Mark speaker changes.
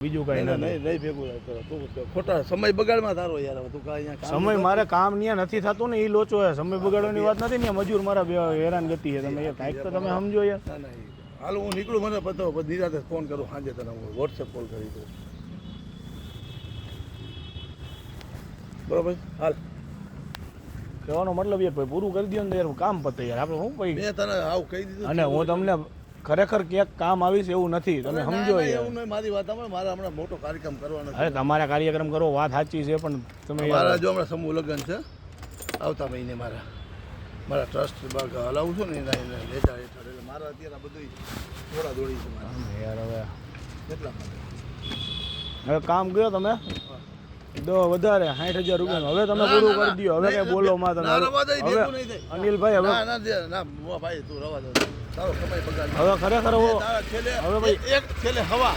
Speaker 1: બીજું કઈ
Speaker 2: નહીં નહીં ભેગું કરો તું ખોટા સમય બગાડમાં તારો યાર તું કાંઈ
Speaker 1: સમય મારે કામ ત્યાં નથી થતું ને એ લોચો છે. સમય બગાડવાની વાત નથી ને, મજૂર મારા હેરાન ગતિ છે. તમે કાંઈક તો તમે સમજો યાર.
Speaker 2: ના ના હાલ હું નીકળું, મને પતો પછી નિરાતે ફોન કરું સાંજે તને હું વોટ્સએપ કોલ કરી દઉં. બરોબર હાલ
Speaker 1: કહેવાનો મતલબ યાર પૂરું કરી દો ને યાર, કામ પતે યાર. આપણે શું કઈ
Speaker 2: મેં તને આવું કહી દીધું.
Speaker 1: અને હું તમને ખરેખર ક્યાંક કામ આવીશ એવું નથી, તમે સમજો યાર.
Speaker 2: એવું નહીં, મારી વાત સાંભળ, મારે હમણાં મોટો કાર્યક્રમ કરવાનો છે.
Speaker 1: અરે તમારા કાર્યક્રમ કરો, વાત સાચી છે, પણ તમે
Speaker 2: મારા જો હમણાં સમૂહ લગ્ન છે આવતા મહિને, મારા ટ્રસ્ટ હલાવું છું ને એના હેઠળ એટલે મારા અત્યારે આ બધું થોડા દોડી છે મારા
Speaker 1: યાર. હવે
Speaker 2: કેટલા માટે
Speaker 1: હવે કામ ગયો તમે દો વધારે 60,000 રૂપિયા હવે તમે પૂરું કરી દો. હવે કઈ બોલો માં તમે હવે અનિલભાઈ હવે
Speaker 2: ના ભાઈ તું રવા દો, તારો સમય બગાડ.
Speaker 1: હવે ખરેખર
Speaker 2: હવે ભાઈ એક છેલ્લે હવા